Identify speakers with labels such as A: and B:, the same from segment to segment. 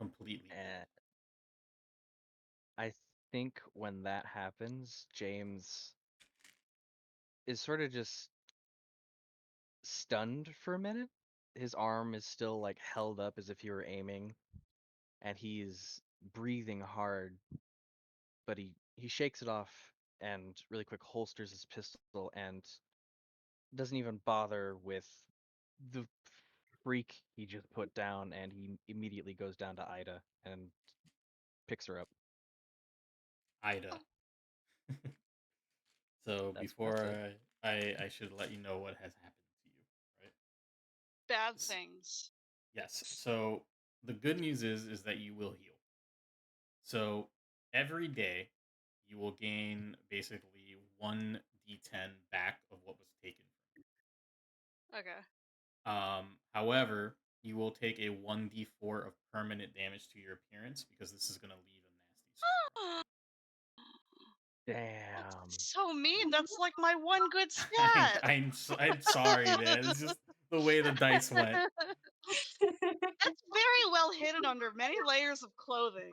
A: completely dead.
B: And I think when that happens, James is sort of just stunned for a minute. His arm is still like held up as if he were aiming, and he's breathing hard, but he shakes it off and really quick holsters his pistol and doesn't even bother with the freak he just put down, and he immediately goes down to Ida and picks her up.
A: Ida. So
B: That's
A: before
B: it.
A: I should let you know what has happened to you, right?
C: Bad
A: S-
C: things.
A: Yes. So the good news is that you will heal. So every day you will gain basically 1d10 back of what was taken
C: Okay.
A: from you. However, you will take a 1d4 of permanent damage to your appearance because this is going to leave a nasty scar.
C: That's
B: Damn.
C: so mean. That's like my one good
A: I,
C: stat.
A: I'm sorry, man. It's just the way the dice went.
C: That's very well hidden under many layers of clothing.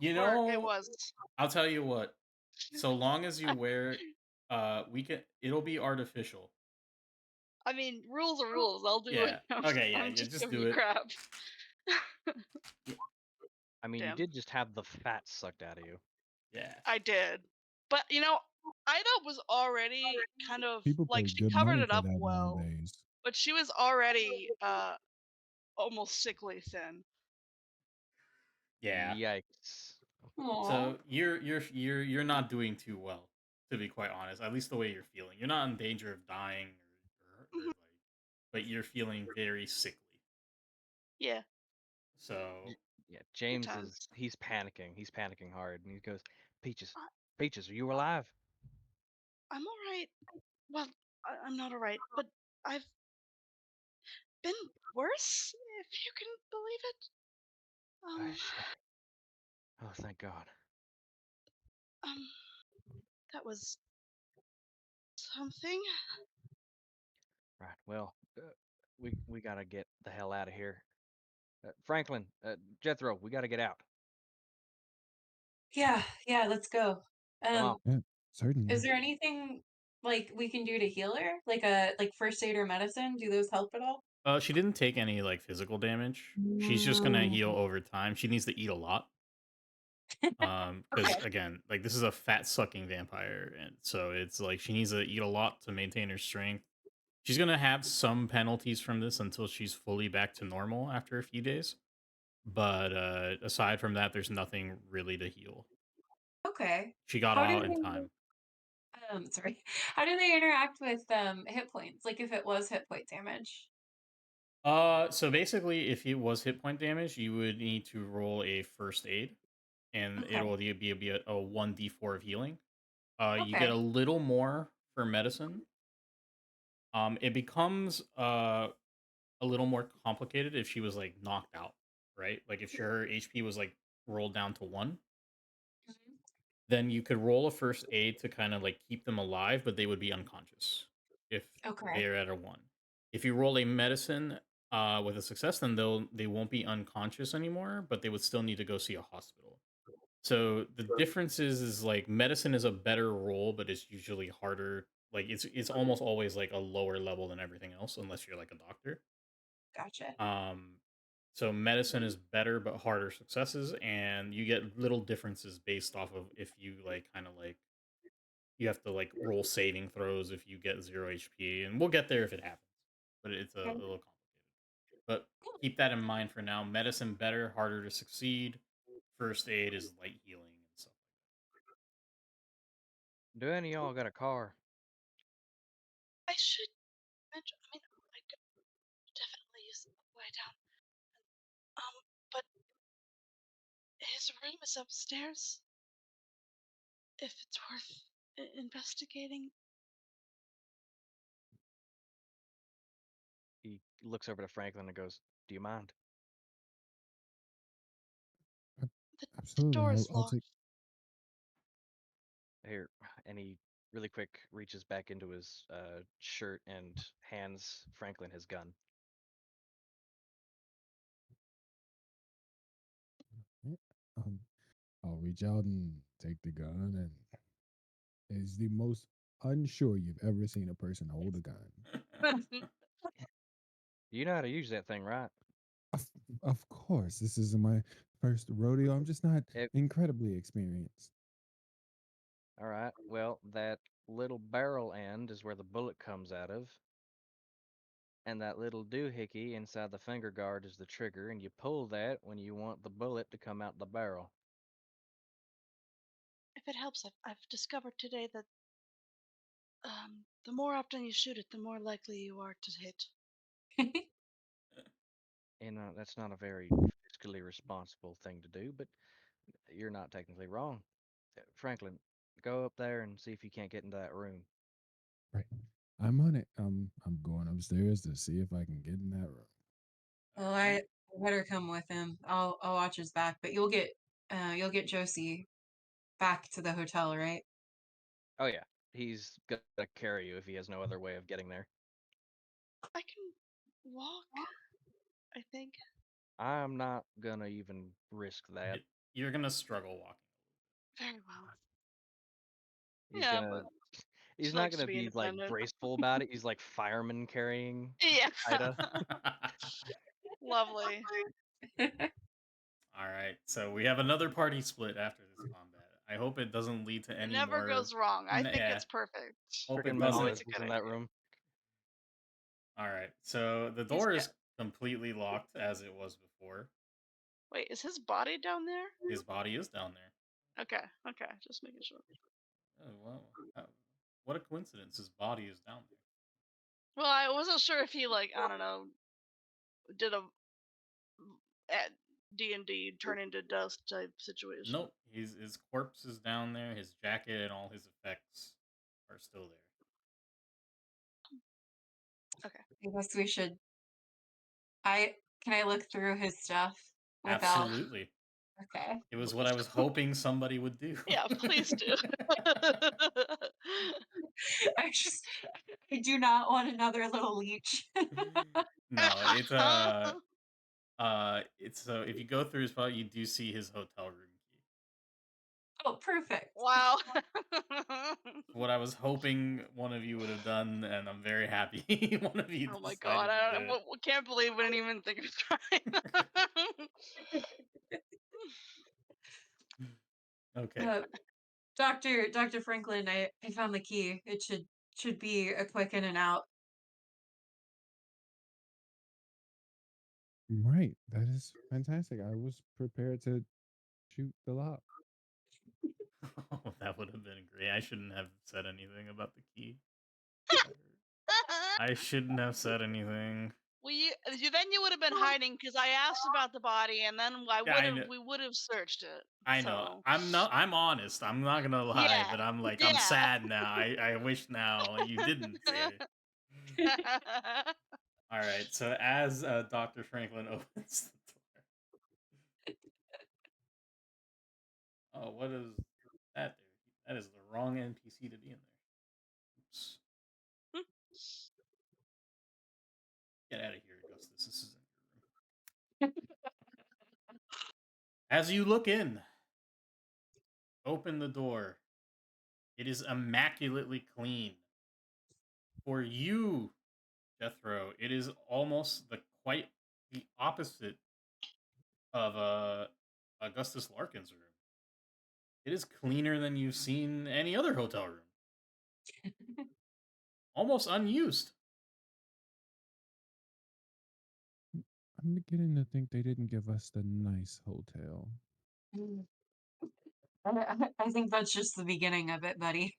A: You
C: Or it
A: know,
C: was.
A: I'll tell you what. So long as you wear it, it'll be artificial.
C: I mean, rules are rules. I'll do it.
A: Yeah. Okay. Yeah.
C: I'm
A: Yeah.
C: just
A: Just
C: giving
A: do
C: you
A: it.
C: crap.
A: Yeah.
B: I mean, you
C: Damn.
B: did just have the fat sucked out of you.
A: Yeah.
C: I did. But Ida was already kind of
D: People
C: like
D: pay
C: she
D: good
C: covered
D: money
C: it
D: for
C: up
D: that
C: well,
D: nowadays.
C: but she was already almost sickly thin.
A: Yeah.
B: Yikes.
E: Aw.
A: So you're not doing too well, to be quite honest. At least the way you're feeling. You're not in danger of dying or
C: Mhm.
A: like, but you're feeling very sickly.
C: Yeah,
A: So
B: Yeah,
C: good
B: James
C: times.
B: he's panicking. He's panicking hard, and he goes, "Peaches,
C: I,
B: Peaches, are you alive?"
C: I'm all right. Well, I'm not all right, but I've been worse, if you can believe it.
B: Oh
C: Um,
B: shit. Oh, thank God.
C: um, that was something.
B: Right. Well, we gotta get the hell out of here. Franklin, Jethro, we gotta get out.
E: Yeah, let's go.
B: Come on.
D: Yeah, certainly.
E: Is there anything like we can do to heal her? Like first aid or medicine? Do those help at all?
A: she didn't take any like physical damage. She's just gonna
E: Mm.
A: heal over time. She needs to eat a lot. Because
E: Okay,
A: again, like this is a fat sucking vampire, and so it's like she needs to eat a lot to maintain her strength. She's gonna have some penalties from this until she's fully back to normal after a few days. But aside from that, there's nothing really to heal.
E: okay.
A: She got
E: How do
A: out in
E: they
A: time.
E: sorry. How do they interact with hit points? Like if it was hit point damage?
A: So basically, if it was hit point damage, you would need to roll a first aid, and
E: Okay.
A: it'll be a 1d4 of healing. You get a
E: Okay.
A: little more for medicine. It becomes a little more complicated if she was like knocked out, right? Like if her HP was like rolled down to 1,
E: Mhm.
A: then you could roll a first aid to kind of like keep them alive, but they would be unconscious if
E: Okay.
A: they're at a 1. If you roll a medicine with a success, then they won't be unconscious anymore, but they would still need to go see a hospital. So the difference is like medicine is a better roll, but it's usually harder. Like it's almost always like a lower level than everything else, unless you're like a doctor.
E: Gotcha.
A: Um, so medicine is better but harder successes, and you get little differences based off of if you like kind of like you have to like roll saving throws if you get 0 HP, and we'll get there if it happens. But it's a
E: Okay.
A: little complicated. But keep that in mind for now. Medicine better, harder to succeed. First aid is light healing and stuff.
B: Do any of y'all got a car?
C: I should mention. I mean, I could definitely use a way down. But his room is upstairs. If it's worth investigating.
B: He looks over to Franklin and goes, "Do you mind?"
D: A-
C: The
D: Absolutely.
C: door is
D: I'll take.
C: locked.
B: Here, and he really quick reaches back into his shirt and hands Franklin his gun.
D: Um, I'll reach out and take the gun, and it's the most unsure you've ever seen a person hold a gun.
B: You know how to use that thing, right?
D: Of, of course, this isn't my first rodeo. I'm just not
B: It,
D: incredibly experienced.
B: all right. Well, that little barrel end is where the bullet comes out of, and that little doohickey inside the finger guard is the trigger, and you pull that when you want the bullet to come out the barrel.
C: If it helps, I've discovered today that the more often you shoot it, the more likely you are to hit.
B: And that's not a very fiscally responsible thing to do, but you're not technically wrong. Franklin, go up there and see if you can't get into that room.
D: Right. I'm on it. I'm going upstairs to see if I can get in that room.
E: Well, I better come with him. I'll watch his back, but you'll get Josie back to the hotel, right?
B: Oh yeah, he's gonna carry you if he has no other way of getting there.
C: I can walk, I think.
B: I'm not gonna even risk that.
A: You're gonna struggle walking.
C: Very well.
B: He's
C: Yeah,
B: gonna
C: but
B: he's
C: she
B: not
C: likes to
B: gonna
C: be
B: be like
C: independent.
B: graceful about it. He's like fireman carrying
C: Yeah.
B: Ida.
C: Lovely.
A: All right, so we have another party split after this combat. I hope it doesn't lead to
C: It
A: any
C: never
A: more.
C: goes wrong. I think
A: Yeah,
C: it's perfect.
A: hope it
B: Freaking
A: doesn't.
C: Always
B: Menendez
C: a
B: is
C: good
B: in that
C: idea.
B: room.
A: All right, so the
C: He's
A: door
C: got.
A: is completely locked as it was before.
C: Wait, is his body down there?
A: His body is down there.
C: Okay, okay, just making sure.
A: Oh, wow. What a coincidence. His body is down there.
C: Well, I wasn't sure if he I don't know, did a at D&D turn into dust type situation.
A: Nope, his corpse is down there. His jacket and all his effects are still there.
C: Okay.
E: I guess we should. Can I look through his stuff without?
A: Absolutely.
E: Okay.
A: It was what I was hoping somebody would do.
C: Yeah, please do.
E: I do not want another little leech.
A: No, it's so if you go through his file, you do see his hotel room key.
E: Oh, perfect.
C: Wow.
A: What I was hoping one of you would have done, and I'm very happy one of you
C: Oh my god,
A: decided to do it.
C: can't believe we didn't even think of trying.
A: Okay.
E: Dr. Franklin, I found the key. It should be a quick in and out.
D: Right. That is fantastic. I was prepared to shoot the lock.
A: Oh, that would have been great. I shouldn't have said anything about the key. I shouldn't have said anything.
C: Well, then you would have been hiding because I asked about the body, and then
A: Yeah,
C: we would have searched it.
A: I know.
C: So
A: I'm honest. I'm not gonna lie,
C: yeah,
A: but I'm like I'm
C: yeah.
A: sad now. I wish now you didn't say it. All right. So as Dr. Franklin opens the door. Oh, what is that? There. That is the wrong NPC to be in there. Oops. Get out of here, Augustus. This isn't your room. As you look in, open the door. It is immaculately clean. For you, Jethro, it is almost quite the opposite of Augustus Larkin's room. It is cleaner than you've seen any other hotel room. Almost unused.
D: I'm beginning to think they didn't give us the nice hotel.
E: I think that's just the beginning of it, buddy.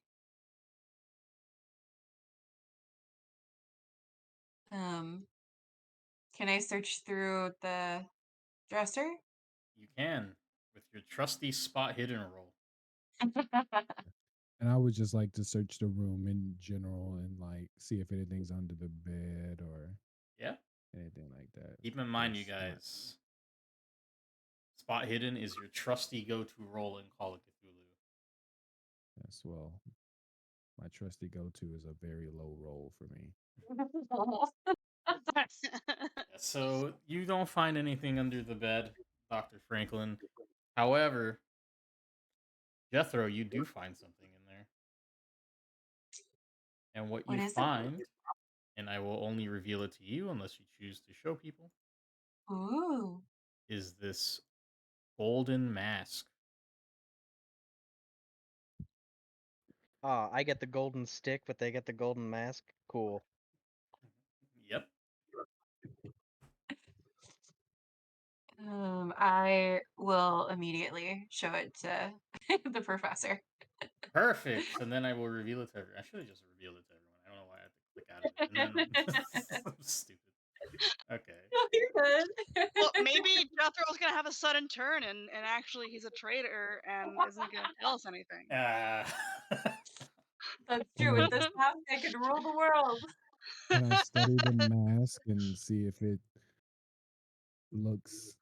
E: Can I search through the dresser?
A: You can with your trusty spot hidden roll.
D: And I would just like to search the room in general and like see if anything's under the bed or
A: Yeah.
D: anything like that.
A: Keep in mind, you
D: That's not-
A: guys. Spot hidden is your trusty go-to roll in Call of Cthulhu.
D: Yes, well, my trusty go-to is a very low roll for me.
A: Yeah, so you don't find anything under the bed, Dr. Franklin. However, Jethro, you do find something in there. And what
E: What
A: you
E: is it?
A: find, and I will only reveal it to you unless you choose to show people,
E: Ooh.
A: is this golden mask.
B: Ah, I get the golden stick, but they get the golden mask. Cool.
A: Yep.
E: I will immediately show it to the professor.
A: Perfect. And then I will reveal it to everyone. I should have just revealed it to everyone. I don't know why I had to click out of it. And then I'm stupid. Okay.
E: No, you're good.
C: Well, maybe Jethro's gonna have a sudden turn, and actually he's a traitor and isn't gonna tell us anything.
A: Uh,
E: That's true. With
D: Can
E: this mask, I could rule the world.
D: I study the mask and see if it looks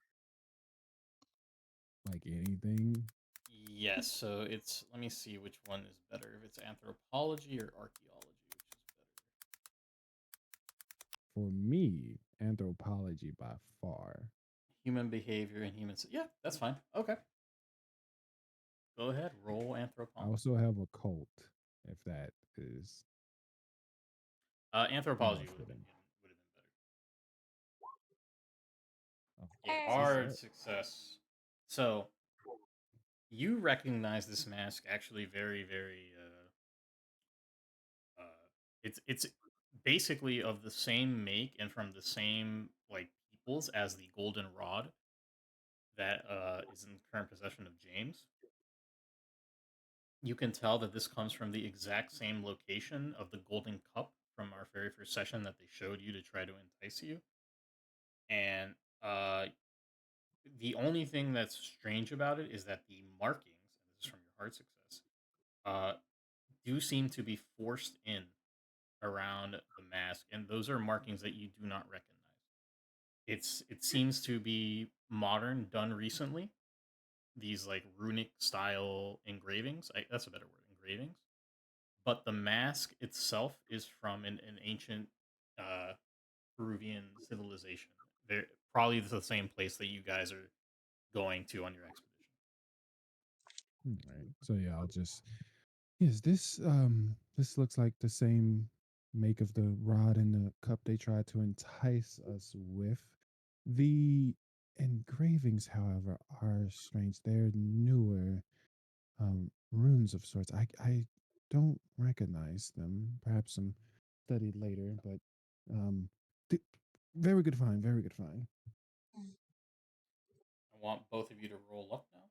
D: like anything?
A: yes. So it's, let me see which one is better. If it's anthropology or archaeology, which is better.
D: For me, anthropology by far.
A: Human behavior and human. Yeah, that's fine. Okay. Go ahead. Roll
D: I
A: anthropology.
D: also have a cult, if that is
A: Anthropology
D: more
A: would have
D: fitting.
A: been better.
D: Oh,
A: Yeah,
D: success.
A: hard success. So you recognize this mask actually very, very. It's basically of the same make and from the same like peoples as the golden rod that is in current possession of James. You can tell that this comes from the exact same location of the golden cup from our very first session that they showed you to try to entice you. And uh, the only thing that's strange about it is that the markings, and this is from your hard success, uh, do seem to be forced in around the mask, and those are markings that you do not recognize. It seems to be modern, done recently. These like runic style engravings. That's a better word, engravings. But the mask itself is from an ancient uh, Peruvian civilization. They're probably the same place that you guys are going to on your expedition.
D: All right. So yeah, I'll just yes, this looks like the same make of the rod and the cup they tried to entice us with. The engravings, however, are strange. They're newer runes of sorts. I don't recognize them. Perhaps some studied later, but um, th- very good find. Very good find.
A: I want both of you to roll luck now.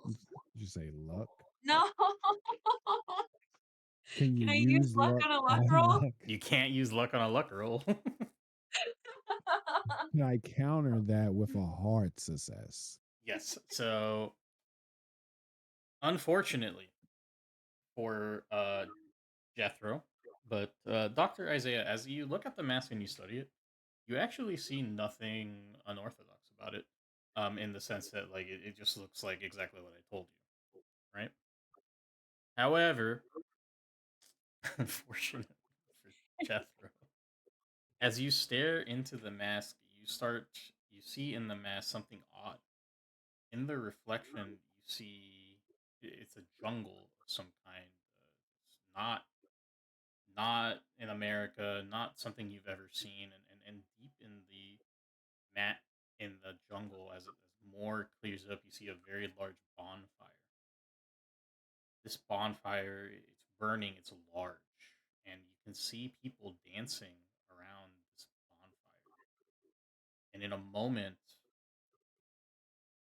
D: Did you say luck?
A: Yep.
E: No.
D: Can you
E: Can I use
D: use
E: luck
D: luck
E: on a luck
D: on
E: roll?
D: luck?
A: You can't use luck on a luck roll.
D: Can I counter that with a hard success?
A: Yes. So, unfortunately for Jethro, but Dr. Isaiah, as you look at the mask and you study it, you actually see nothing unorthodox about it. In the sense that like it just looks like exactly what I told you, right? However, unfortunately for Jethro, as you stare into the mask, you see in the mask something odd. In the reflection, you see it's a jungle of some kind. It's not in America, not something you've ever seen, and deep in the mat in the jungle, as more clears up, you see a very large bonfire. This bonfire, it's burning, it's large, and you can see people dancing around this bonfire. And in a moment,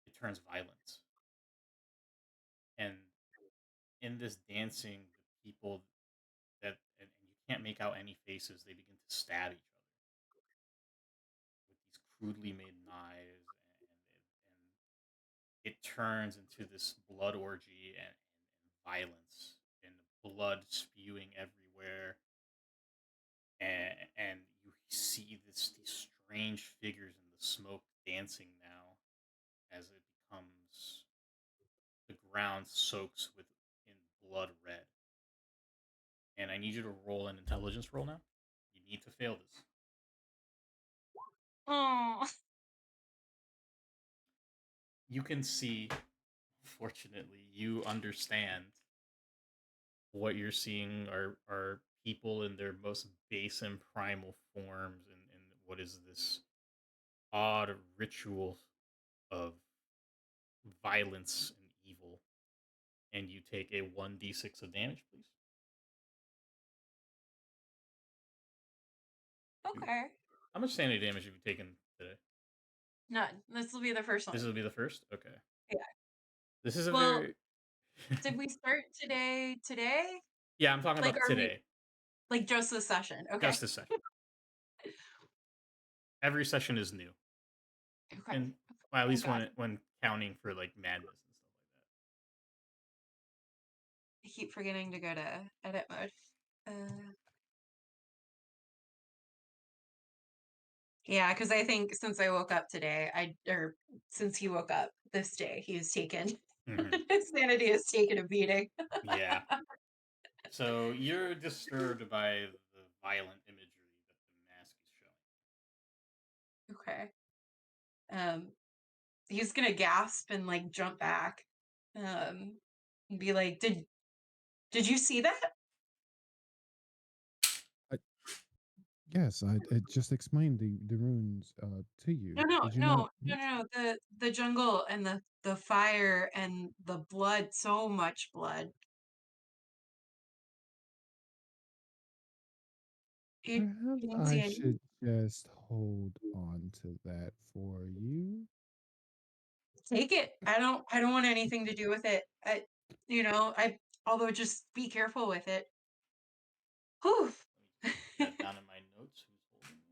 A: it turns violent. And in this dancing, the people and you can't make out any faces, they begin to stab each other with these crudely made knives, and it turns into this blood orgy and violence and blood spewing everywhere, and you see these strange figures in the smoke dancing now as it becomes the ground soaks with in blood red. And I need you to roll an intelligence roll now. You need to fail this.
E: Oh.
A: you can see, fortunately, you understand what you're seeing are people in their most base and primal forms, and what is this odd ritual of violence and evil. And you take a 1d6 of damage, please.
E: Okay.
A: How much sanity damage have you taken today?
E: None. This will be the first
A: This
E: one.
A: will be the first? Okay.
E: Yeah.
A: This is a
E: Well,
A: very.
E: did we start today? Today?
A: Yeah, I'm talking
E: Like,
A: about
E: are we
A: today.
E: like just this session? Okay.
A: Just this session. Every session is new.
E: Okay.
A: And well, at
E: Thank
A: least
E: God.
A: when counting for like madness and stuff
E: I keep forgetting to go to edit mode. Yeah, because I think since I woke up today, or since he woke up this day, he's taken
A: like that.
E: his sanity has taken a beating.
A: Yeah. So you're disturbed by the violent imagery that the mask is showing.
E: Okay. He's gonna gasp and like jump back. And be like, did you see that?
D: I, yes, I just explained the runes to you.
E: No, no,
D: Did you not?
E: no, no, no, no. The jungle and the fire and the blood, so much blood. You
D: Perhaps
E: didn't
D: I
E: see any?
D: should just hold on to that for you.
E: Take it. I don't want anything to do with it. Although just be careful with it. Whew.
A: Let me just put that down in my notes. Who's holding it?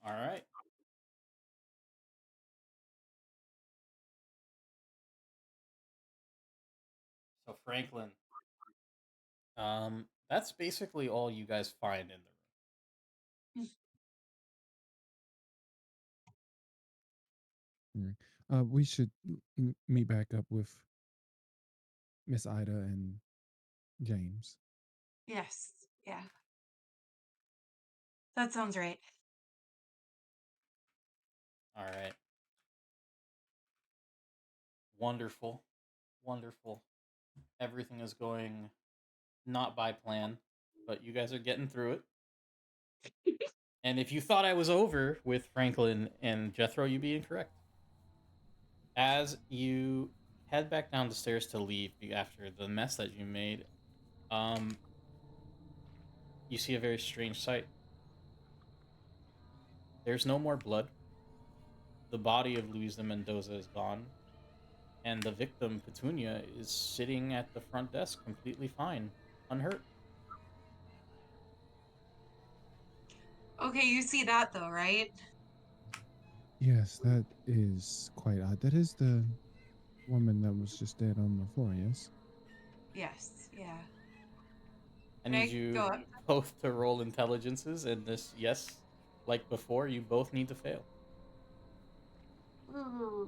A: All right. So Franklin, that's basically all you guys find in the
D: Mm. We should meet back up with Miss Ida and James.
E: Yes. Yeah. That sounds right.
A: room. All right. Wonderful. Wonderful. Everything is going not by plan, but you guys are getting through it. And if you thought I was over with Franklin and Jethro, you'd be incorrect. As you head back down the stairs to leave after the mess that you made, um, you see a very strange sight. There's no more blood. The body of Luisa Mendoza is gone, and the victim, Petunia, is sitting at the front desk completely fine, unhurt.
E: Okay, you see that though, right?
D: Yes, that is quite odd. That is the woman that was just dead on the floor, yes?
E: Yes. Yeah.
A: I
E: Can
A: need
E: I go
A: you
E: up?
A: both to roll intelligences, and this, yes, like before, you both need to fail.
E: Ooh.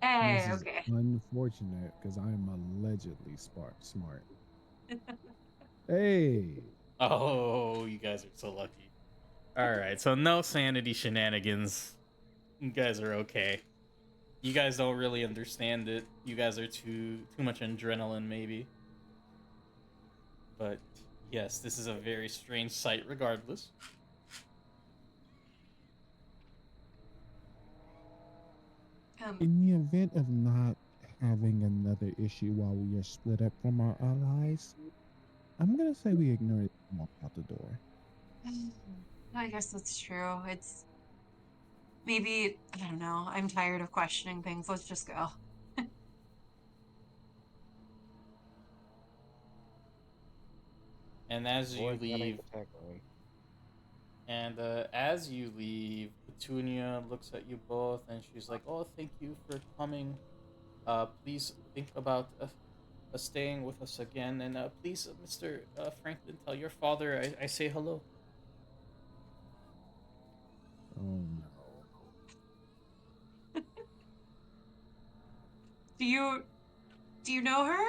D: This
E: Hey,
D: is
E: okay.
D: unfortunate because I'm allegedly smart. Hey,
A: Oh, you guys are so lucky. All right, so no sanity shenanigans. You guys are okay. You guys don't really understand it. You guys are too much adrenaline, maybe. But yes, this is a very strange sight, regardless.
E: Um,
D: in the event of not having another issue while we are split up from our allies, I'm gonna say we ignore it and walk out the door.
E: I guess that's true. It's maybe, I don't know. I'm tired of questioning things. Let's just go.
A: And as you
B: Avoid getting
A: leave,
B: the tech on.
A: Petunia looks at you both, and she's like, "Oh, thank you for coming. Please think about staying with us again, and please, Mr. Franklin, tell your father I say hello."
D: Oh no.
E: Do you do you know her?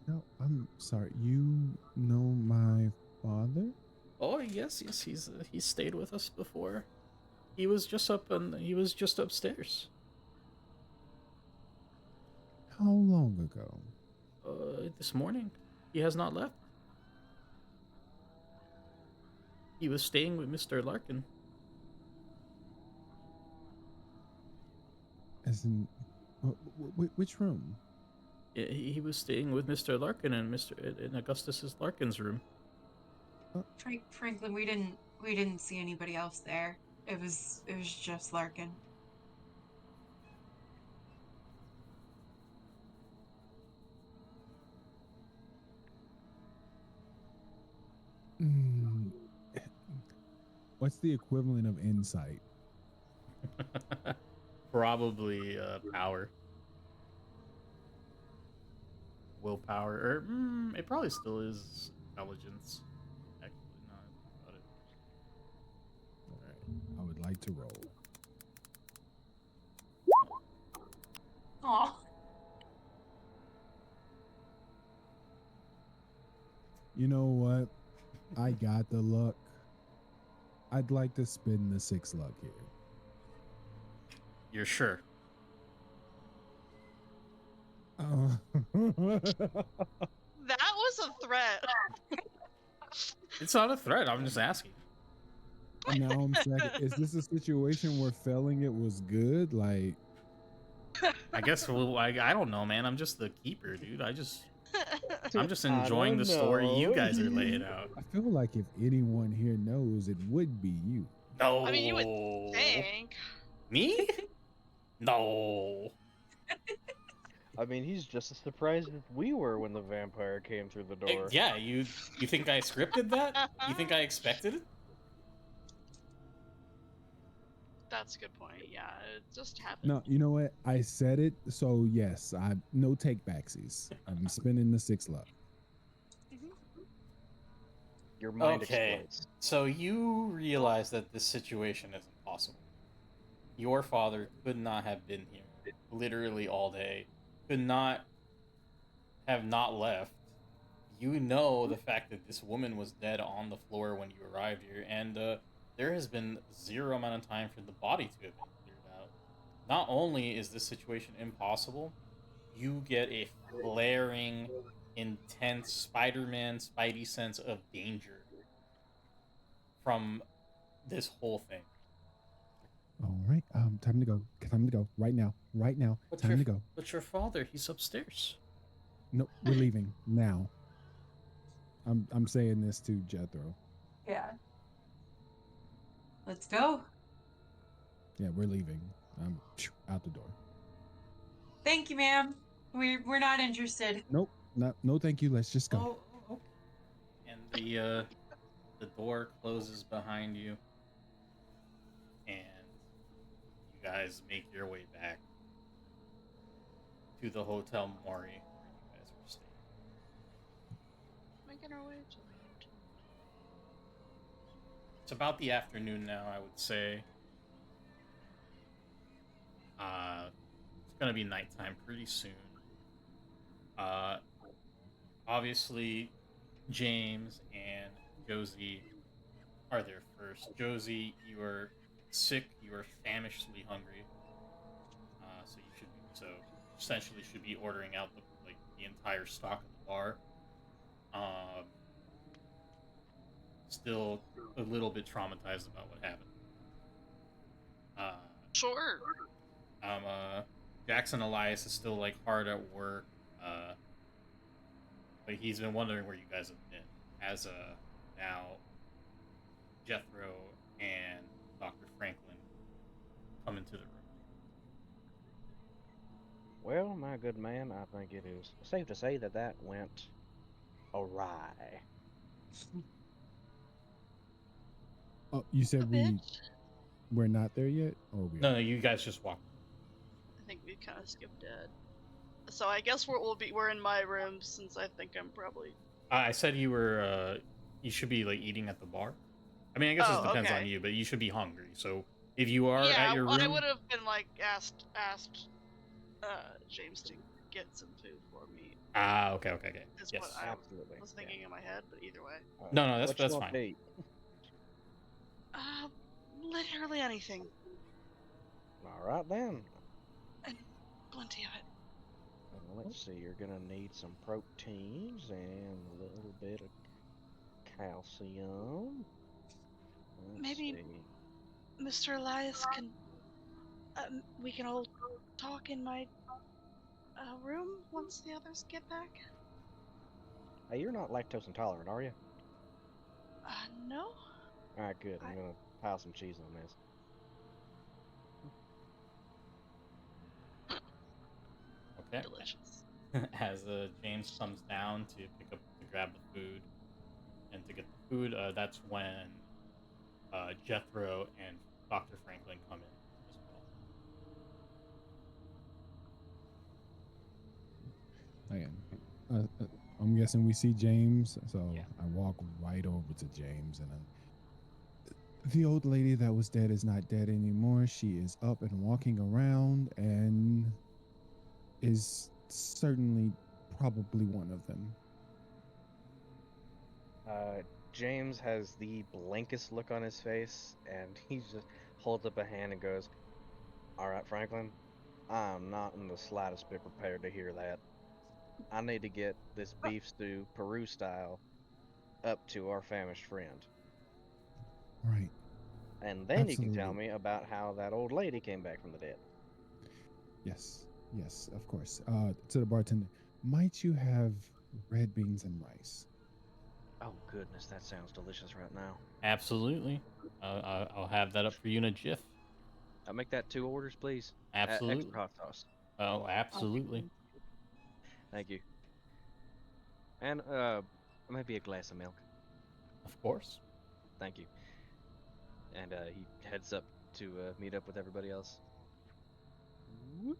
D: No, I'm sorry. You know my father?
A: Oh yes, yes, he's stayed with us before. He was just he was just upstairs.
D: How long ago?
A: This morning. He has not left. He was staying with Mr. Larkin.
D: As in, which room?
A: He was staying with Mr. Larkin and Mr. in Augustus's Larkin's room.
E: Franklin, we didn't see anybody else there. It was just Larkin.
D: Mm, what's the equivalent of insight?
A: Probably power. Willpower. Or it probably still is intelligence. Actually, no, I think about it.
D: All right, I would like to roll.
E: Aw.
D: You know what? I got the luck. I'd like to spin the 6 luck here.
A: You're sure?
C: That was a threat.
A: It's not a threat. I'm just asking.
D: Now I'm second. Is this a situation where failing it was good? Like,
A: I guess I don't know, man. I'm just the keeper, dude. I'm just
B: I
A: enjoying the
B: don't
A: story you
B: know.
A: guys are laying out.
D: I feel like if anyone here knows, it would be you.
A: No.
C: I mean, you would think.
A: Me? No.
B: I mean, he's just as surprised as we were when the vampire came through the door.
A: Yeah, you think I scripted that? You think I expected it?
C: That's a good point. Yeah, it just happened.
D: No, you know what? I said it, so yes, I no take backsies. I'm spinning the 6 luck.
B: Your mind
A: Okay.
B: explodes.
A: So you realize that this situation is impossible. Your father could not have been here literally all day. Could not have not left. You know the fact that this woman was dead on the floor when you arrived here, and there has been zero amount of time for the body to have been cleared out. Not only is this situation impossible, you get a flaring, intense Spider-Man Spidey sense of danger from this whole thing.
D: All right, time to go. Time to go. Right now. Right now. Time to go.
A: But your father, he's upstairs.
D: No, we're leaving now. I'm saying this to Jethro.
E: Yeah. Let's go.
D: Yeah, we're leaving. I'm out the door.
E: Thank you, ma'am. We're not interested.
D: Nope. No, thank you. Let's just go.
A: Oh. And the door closes behind you, and you guys make your way back to the Hotel Mori where you guys were staying.
C: Making our way to the hotel.
A: It's about the afternoon now, I would say. It's gonna be nighttime pretty soon. Obviously, James and Josie are there first. Josie, you are sick. You are famishly hungry. So essentially should be ordering out the entire stock of the bar. Still a little bit traumatized about what happened.
C: Sure.
A: Jackson Elias is still hard at work. But he's been wondering where you guys have been. As now, Jethro and Dr. Franklin come into the room.
B: Well, my good man, I think it is safe to say that went awry.
D: Oh, you said we're not there yet, or we?
A: No, you guys just walked.
C: I think we kind of skipped it. So I guess we're in my room since I think I'm probably.
A: I said you were. You should be eating at the bar. I mean, I guess it depends on you, but you should be hungry. So if you are at your room,
C: I would have been asked James to get some food for me
A: Ah, okay, okay, okay.
C: is what
A: Yes.
C: I
B: Absolutely.
C: was
B: Yeah.
C: thinking in my head. But either way,
A: No, no,
B: What you
A: that's
B: want
A: fine.
B: to eat?
C: uh, literally anything
B: All right then.
C: and plenty of it.
B: Let's see. You're gonna need some proteins and a little bit of calcium. Let's
C: Maybe
B: see.
C: Mr. Elias can. We can all talk in my room once the others get back.
B: Hey, you're not lactose intolerant, are you?
C: No.
B: All right, good.
C: I
B: I'm gonna pile some cheese on this.
A: Okay.
C: delicious.
A: As James comes down to grab the food and to get the food, that's when Jethro and Dr. Franklin come in as well.
D: Again, I'm guessing we see James,
A: Yeah.
D: so I walk right over to James, and the old lady that was dead is not dead anymore. She is up and walking around, and is certainly probably one of them.
B: Uh, James has the blankest look on his face, and he just holds up a hand and goes, "All right, Franklin, I'm not in the slightest bit prepared to hear that. I need to get this
C: Uh,
B: beef stew, Peru style, up to our famished friend.
D: Right.
B: And then you can tell
D: Absolutely.
B: me about how that old lady came back from the dead."
D: Yes. Yes, of course. To the bartender, might you have red beans and rice?
B: Oh, goodness, that sounds delicious right now.
A: Absolutely. I'll have that up for you in a jiff.
B: I'll make that 2 orders, please. Extra
A: Absolutely.
B: hot sauce.
A: Oh,
E: I'll take
A: absolutely.
E: one.
B: Thank you. And maybe a glass of milk.
A: Of course.
B: Thank you. And he heads up to meet up with everybody else. Whoop.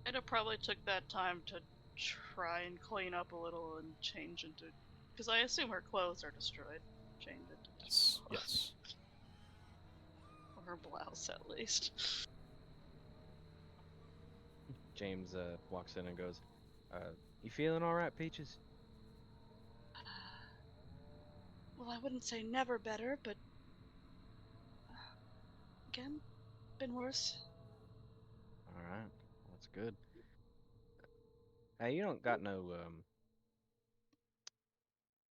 C: Ida probably took that time to try and clean up a little and change into, because I assume her clothes are destroyed. Change into different
A: Yes.
C: clothes,
A: Yes.
C: or her blouse at least.
B: James walks in and goes, "You feeling all right, Peaches?"
C: Well, I wouldn't say never better, but again, been worse.
B: All right, well, that's good. Hey, you don't got no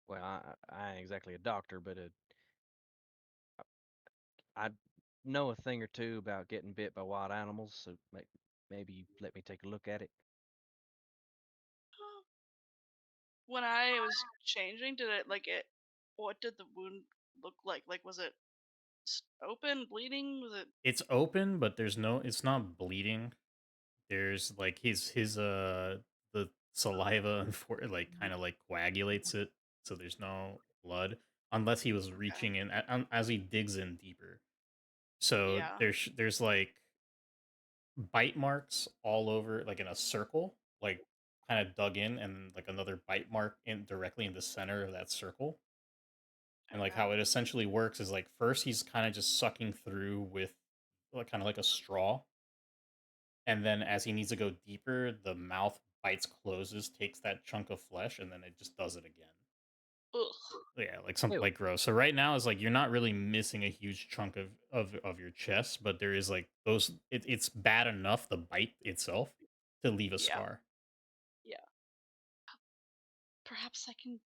B: well, I ain't exactly a doctor, but I know a thing or two about getting bit by wild animals, so maybe you let me take a look at it.
C: When I was changing, did it like it? What did the wound look like? Like, was it open, bleeding? Was it?
A: It's open, but there's no. It's not bleeding. There's like his the saliva and for like kind of like coagulates it, so there's no blood unless he was
C: Okay.
A: reaching in as he digs in deeper. So
C: Yeah.
A: there's like bite marks all over, like in a circle, like kind of dug in, and like another bite mark in directly in the center of that circle. And like
C: Okay.
A: how it essentially works is like first he's kind of just sucking through with like kind of like a straw, and then as he needs to go deeper, the mouth bites closes, takes that chunk of flesh, and then it just does it again.
C: Ugh.
A: Yeah, like something
B: Ew.
A: like gross. So right now is like you're not really missing a huge chunk of your chest, but there is like those. It's bad enough the bite itself to leave a
C: Yeah.
A: scar.
C: Yeah. Perhaps I can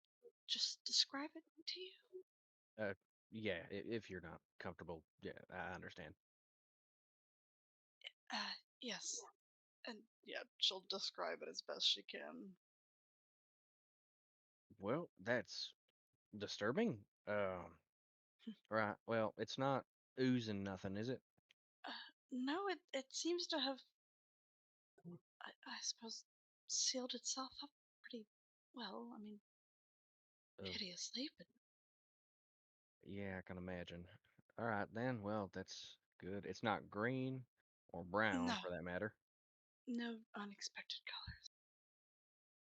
C: just describe it to you.
B: Uh, yeah, if you're not comfortable, yeah, I understand.
C: Yes. And yeah, she'll describe it as best she can.
B: Well, that's disturbing. Right. Well, it's not oozing nothing, is it?
C: No, it seems to have, I suppose, sealed itself up pretty well. I mean,
B: Uh,
C: hideously, but
B: yeah, I can imagine. All right then. Well, that's good. It's not green or brown
C: no,
B: for that matter.
C: no unexpected colors.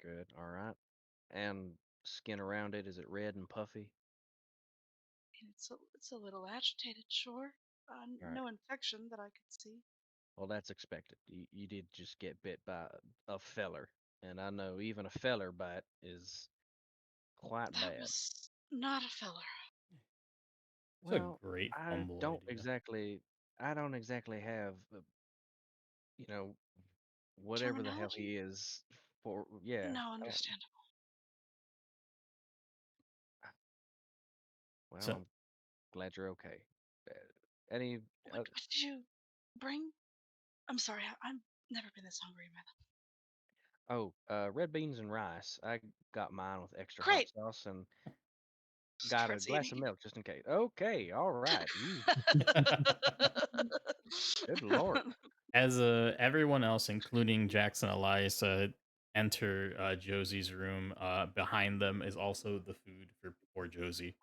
B: Good. All right. And skin around it, is it red and puffy?
C: And it's a little agitated, sure.
B: All right.
C: No infection that I could see.
B: Well, that's expected. You did just get bit by a feller, and I know even a feller bite is quite
C: That
B: bad.
C: was not a feller.
A: It's a
B: Well,
A: great
B: I
A: fumble
B: don't
A: idea.
B: exactly, I don't exactly have, you know, whatever the hell
C: Terminology?
B: he is for. Yeah,
C: No,
B: I don't.
C: understandable.
B: Well,
A: So
B: I'm glad you're okay. Uh, Any?
C: What did you bring? I'm sorry, I've never been this hungry in my life.
B: Red beans and rice. I got mine with extra hot
C: Great!
B: sauce and got a
C: Starts
B: glass of
C: eating.
B: milk just in case. Okay, all right. You, good lord.
A: as everyone else, including Jackson and Elias, enter Josie's room, behind them is also the food for poor Josie.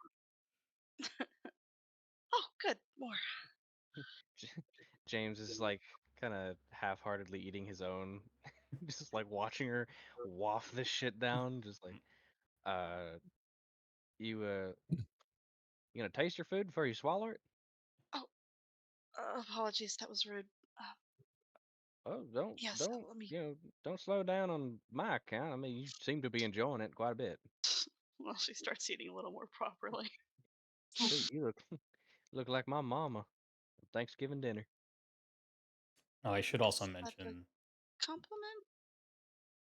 C: Oh, good, more.
B: J- James is like kind of half-heartedly eating his own, just like watching her waft this shit down. Just like, uh, you you gonna taste your food before you swallow it?
C: Oh, apologies, that was rude. Uh,
B: Oh, don't
C: yes,
B: don't
C: let me.
B: you know? Don't slow down on my account. I mean, you seem to be enjoying it quite a bit.
C: Well, she starts eating a little more properly.
B: Shoot, you look like my mama at Thanksgiving dinner.
A: Oh, I should also
C: Is that a
A: mention.
C: compliment?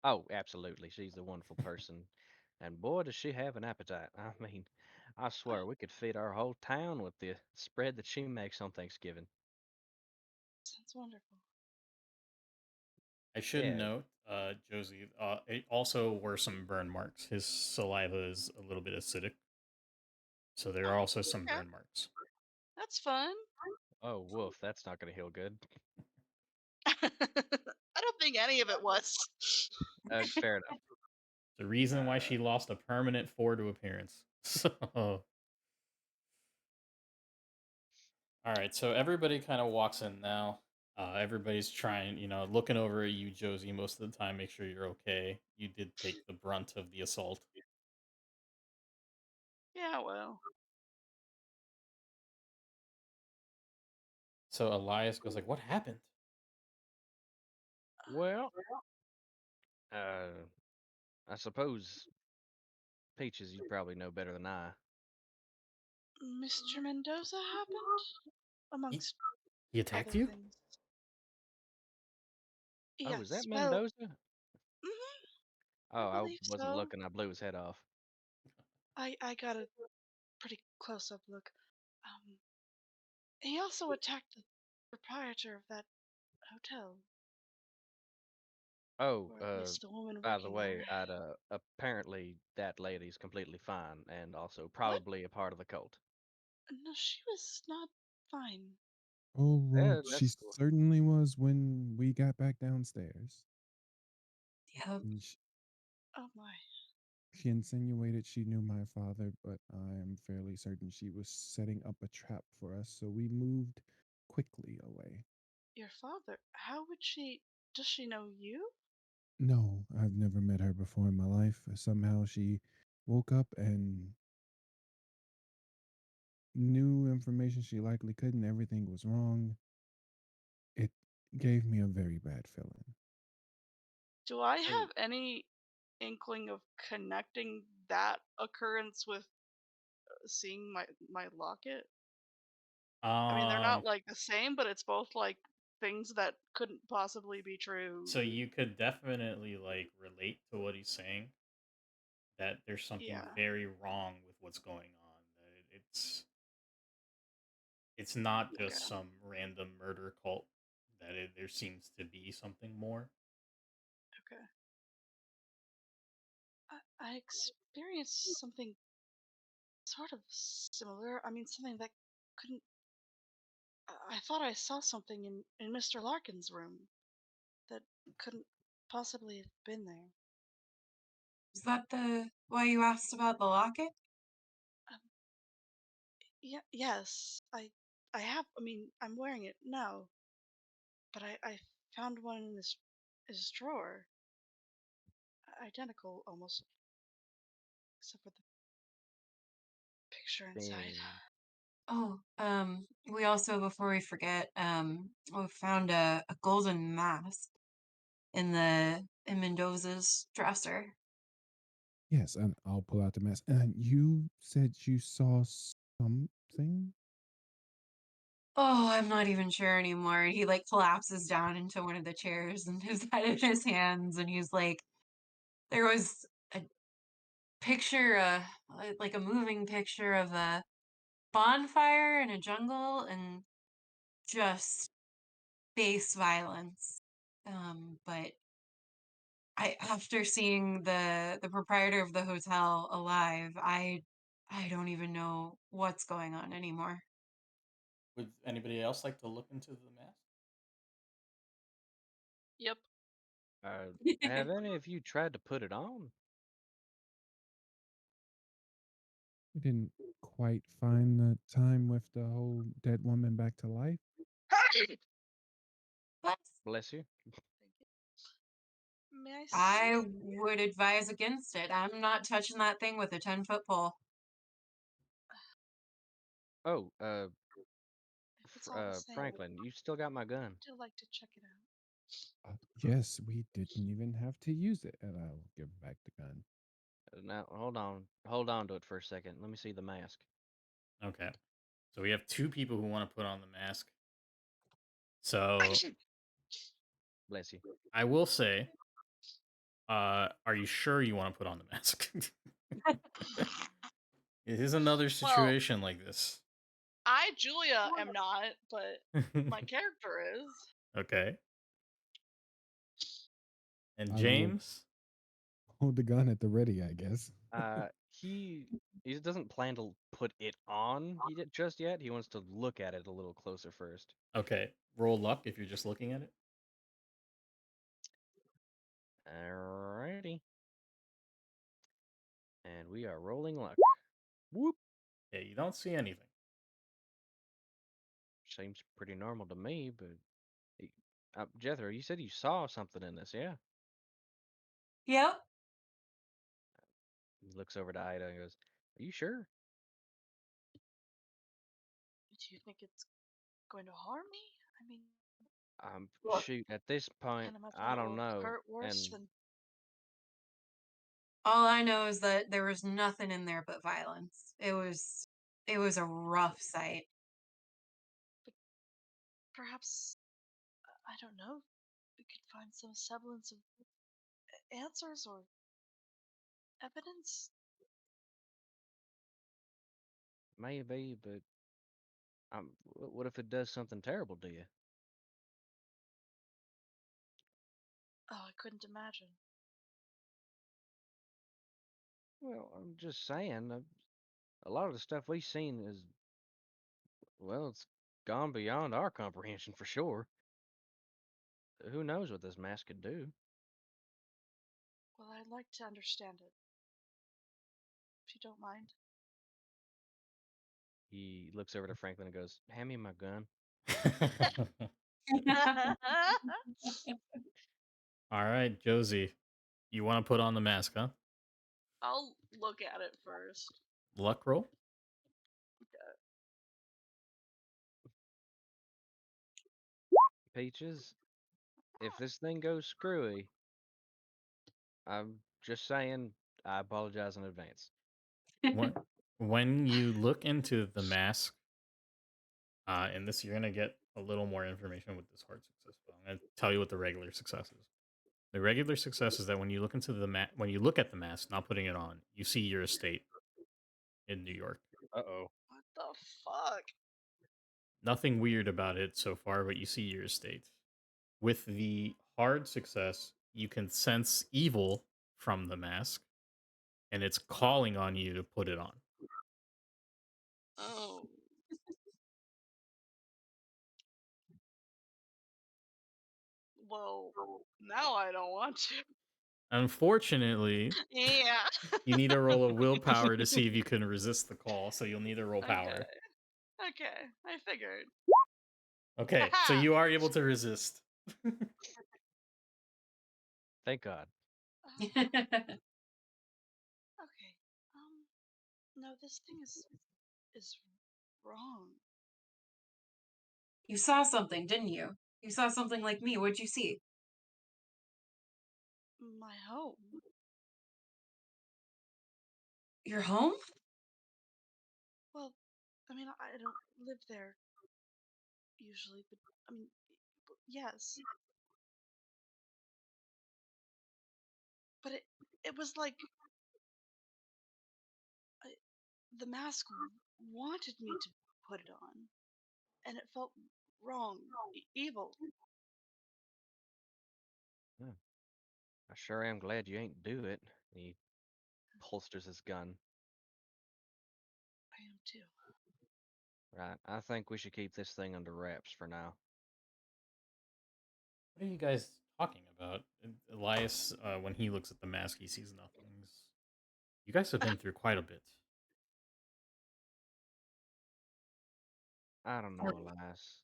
B: Oh, absolutely. She's a wonderful person. And boy, does she have an appetite. I mean, I
C: Oh,
B: swear we could feed our whole town with the spread that she makes on Thanksgiving.
C: sounds wonderful.
A: I should
B: Yeah.
A: note, Josie, it also were some burn marks. His saliva is a little bit acidic, so there are
C: Oh,
A: also some
C: okay,
A: burn marks.
C: that's fun.
B: Oh, woof. That's not going to heal good.
C: I don't think any of it was.
B: Fair enough.
A: The reason why
B: Uh,
A: she lost a permanent 4 to appearance. So, all right, so everybody kind of walks in now. Everybody's trying, looking over at you, Josie, most of the time, make sure you're okay. You did take the brunt of the assault.
C: Yeah, well,
A: So Elias goes like, "What happened?"
B: well, uh, I suppose Peaches, you probably know better than I.
C: Mr. Mendoza happened,
A: He,
C: amongst
A: he attacked
C: other
A: you?
C: things.
B: Oh, was that
C: Yes, well,
B: Mendoza?
C: I
B: Oh, I
C: believe
B: wasn't
C: so.
B: looking. I blew his head off.
C: I got a pretty close-up look. Um, he also attacked the proprietor of that hotel,
B: Oh,
C: or at least a woman
B: by the
C: working there.
B: way, apparently that lady's completely fine and also
C: What?
B: probably a part of the cult.
C: No, she was not fine.
D: Oh, well,
B: Yeah,
D: she
B: that's cool.
D: certainly was when we got back downstairs.
E: Yep.
D: And
C: Oh my.
D: she insinuated she knew my father, but I am fairly certain she was setting up a trap for us, so we moved quickly away.
C: Your father? How would she? Does she know you?
D: No, I've never met her before in my life. Somehow she woke up and knew information she likely couldn't. Everything was wrong. It gave me a very bad feeling.
C: Do I
B: Hey,
C: have any inkling of connecting that occurrence with seeing my locket? I mean, they're not
A: Um,
C: like the same, but it's both like things that couldn't possibly be true.
A: so you could definitely like relate to what he's saying. That there's something
C: Yeah.
A: very wrong with what's going on. That it's not just
C: Okay.
A: some random murder cult. There seems to be something more.
C: Okay. I experienced something sort of similar. I mean, something that couldn't. I thought I saw something in Mr. Larkin's room that couldn't possibly have been there.
E: Is that the why you asked about the locket?
C: Um, yeah. Yes. I have. I mean, I'm wearing it now, but I found one in his drawer, identical almost, except for the picture inside.
B: dang.
E: Oh, we also, before we forget, we found a golden mask in the in Mendoza's dresser.
D: Yes, and I'll pull out the mask. And you said you saw something?
E: Oh, I'm not even sure anymore. He like collapses down into one of the chairs and his head in his hands, and he's like, there was a picture, like a moving picture of a bonfire in a jungle and just base violence. But after seeing the proprietor of the hotel alive, I don't even know what's going on anymore.
A: Would anybody else like to look into the mask?
C: Yep.
B: Have any of you tried to put it on?
D: We didn't quite find the time with the whole dead woman back to life.
E: But
B: Bless you.
C: Thank you. May I
E: I
C: see?
E: would advise against it. I'm not touching that thing with a 10-foot pole.
B: Oh,
C: If it's all the same,
B: Franklin, you still got my gun.
C: I'd like to check it out.
D: Yes, we didn't even have to use it. And I'll give back the gun.
B: Now, hold on to it for a second. Let me see the mask.
A: Okay. So we have two people who want to put on the mask. So
B: Bless you.
A: I will say, are you sure you want to put on the mask? It is another
C: Well,
A: situation like this.
C: I, Julia, am not, but my character is.
A: Okay. And
D: I will
A: James?
D: hold the gun at the ready, I guess.
B: He doesn't plan to put it on just yet. He wants to look at it a little closer first.
A: Okay. Roll luck if you're just looking at it.
B: Alrighty. And we are rolling luck. Whoop.
A: Okay, you don't see anything.
B: Seems pretty normal to me, but Jethro, you said you saw something in this, yeah?
E: Yep.
B: He looks over to Ida and goes, "Are you sure?"
C: Do you think it's going to harm me? I mean,
E: Look,
B: Shoot, at this
C: I
B: point,
C: can't imagine
B: I
C: it
B: don't
C: will
B: know.
C: hurt worse
B: And
C: than.
E: all I know is that there was nothing in there but violence. It was a rough sight.
C: But perhaps, I don't know, we could find some semblance of answers or evidence.
B: maybe, but what if it does something terrible to you?
C: Oh, I couldn't imagine.
B: Well, I'm just saying, a lot of the stuff we've seen is, well, it's gone beyond our comprehension for sure. Who knows what this mask could do?
C: Well, I'd like to understand it, if you don't mind.
B: He looks over to Franklin and goes, "Hand me my gun."
A: All right, Josie. You want to put on the mask, huh?
C: I'll look at it first.
A: Luck roll?
B: Peaches, if this thing goes screwy, I'm just saying, I apologize in advance.
A: When you look into the mask, and this you're gonna get a little more information with this hard success, but I'm gonna tell you what the regular success is. The regular success is that when you look into when you look at the mask, not putting it on, you see your estate in New York.
B: Uh-oh.
C: What the fuck?
A: Nothing weird about it so far, but you see your estate. With the hard success, you can sense evil from the mask, and it's calling on you to put it on.
C: Oh. Well, now I don't want to.
A: Unfortunately,
C: Yeah.
A: you need a roll of willpower to see if you can resist the call, so you'll need to roll
C: Okay.
A: power.
C: Okay. I figured.
A: Okay, so you are able to resist.
B: Thank God.
C: Okay. No, this thing is wrong.
E: You saw something, didn't you? You saw something like me. What'd you see?
C: my home.
E: Your home?
C: Well, I mean, I don't live there usually, but I mean, yes, but it was like I, the mask wanted me to put it on, and it felt wrong, evil.
B: Yeah, I sure am glad you ain't do it. He holsters his gun.
C: I am too.
B: Right. I think we should keep this thing under wraps for now.
A: What are you guys talking about? Elias, when he looks at the mask, he sees nothing. You guys have been through quite a bit.
B: I don't know, Elias.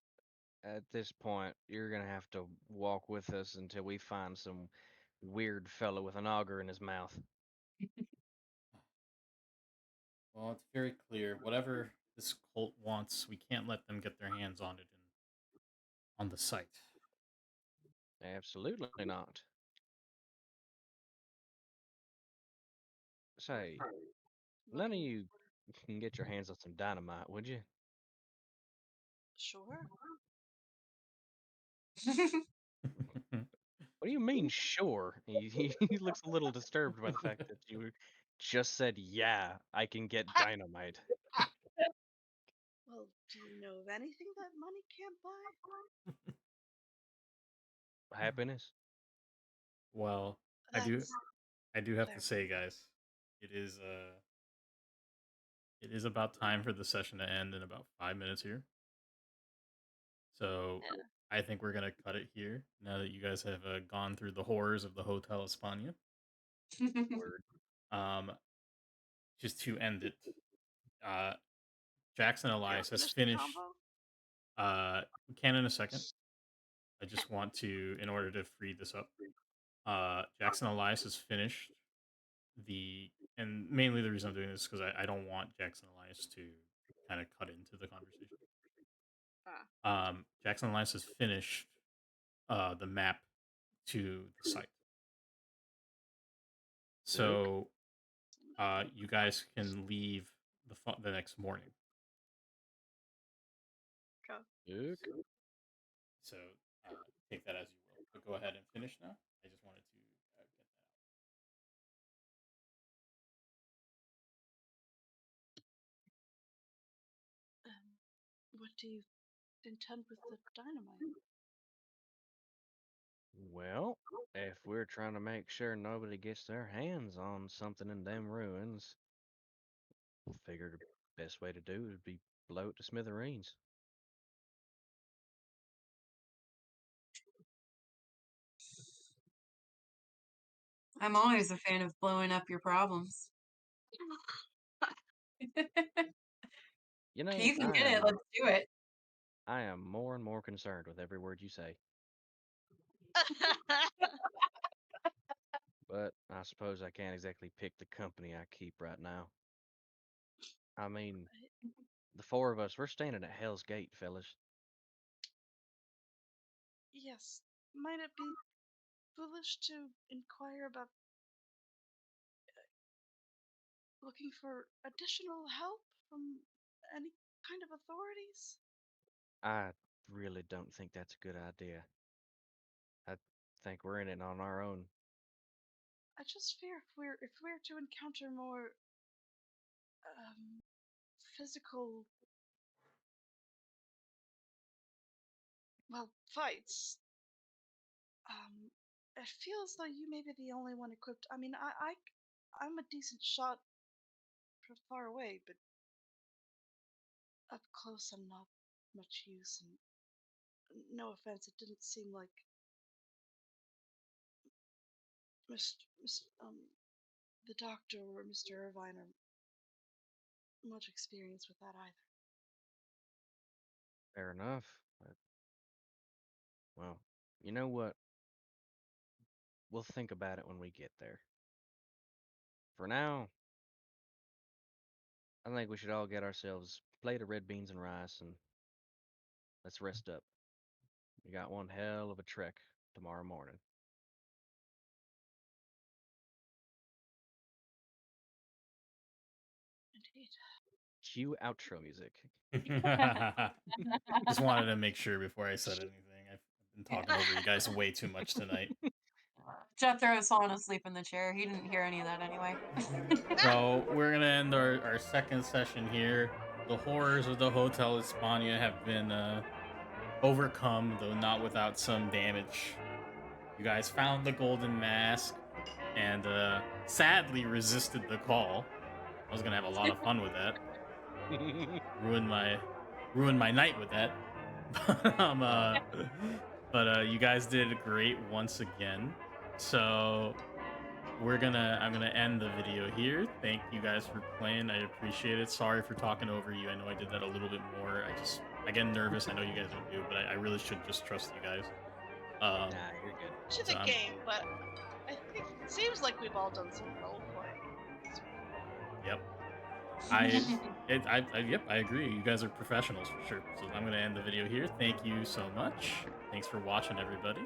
B: At this point, you're gonna have to walk with us until we find some weird fellow with an auger in his mouth.
A: Well, it's very clear. Whatever this cult wants, we can't let them get their hands on it on the site.
B: Absolutely not. Say, none of
C: Looking
B: you can get your hands on some dynamite, would you?
C: sure.
B: What do you mean, sure? He looks a little disturbed by the fact that you just said, yeah, I can get dynamite.
C: Well, do you know of anything that money can't buy?
B: Happiness?
A: Well, I do
C: That's
A: I do have to
C: fair.
A: say, guys, it is it is about time for the session to end in about 5 minutes here. So
C: Yeah.
A: I think we're gonna cut it here now that you guys have gone through the horrors of the Hotel España.
B: Word.
A: Um, just to end it, uh, Jackson
C: You're
A: Elias has
C: finished the
A: finished.
C: combo?
A: We can in a second. I just want to, in order to free this up, Jackson Elias has finished and mainly the reason I'm doing this is because I don't want Jackson Elias to kind of cut into the conversation.
C: Ah,
A: Jackson Elias has finished the map to the site.
B: Sick.
A: So you guys can leave the next morning.
C: go.
B: Sick.
A: So take that as you will. But go ahead and finish now. I just wanted to get that out.
C: What do you intend with the dynamite?
B: Well, if we're trying to make sure nobody gets their hands on something in them ruins, figured the best way to do it would be blow it to smithereens.
E: I'm always a fan of blowing up your problems.
B: You know,
E: You can get it. Let's do it.
B: I am more and more concerned with every word you say. But I suppose I can't exactly pick the company I keep right now. I mean, the four of us, we're standing at Hell's Gate, fellas.
C: Yes. Might it be foolish to inquire about looking for additional help from any kind of authorities?
B: I really don't think that's a good idea. I think we're in it on our own.
C: I just fear if we're to encounter more um, physical, well, fights. It feels like you may be the only one equipped. I mean, I'm a decent shot from far away, but up close I'm not much use. And no offense, it didn't seem like the doctor or Mr. Irvine are much experience with that either.
B: Fair enough. Well, you know what? We'll think about it when we get there. For now, I think we should all get ourselves a plate of red beans and rice and let's rest up. We got one hell of a trek tomorrow morning.
C: Indeed.
B: Cue outro music.
A: Just wanted to make sure before I said anything. I've been talking over you guys way too much tonight.
E: Jethro was falling asleep in the chair. He didn't hear any of that anyway.
A: So we're gonna end our second session here. The horrors of the Hotel España have been overcome, though not without some damage. You guys found the golden mask and sadly resisted the call. I was gonna have a lot of fun with that. Ruined my night with that. But you guys did great once again. So I'm gonna end the video here. Thank you guys for playing. I appreciate it. Sorry for talking over you. I know I did that a little bit more. I get nervous. I know you guys don't do, but I really should just trust you guys.
B: Nah, you're good.
C: To the game, but I think it seems like we've all done some role playing.
A: Yep. Yep, I agree. You guys are professionals for sure. So I'm gonna end the video here. Thank you so much. Thanks for watching, everybody.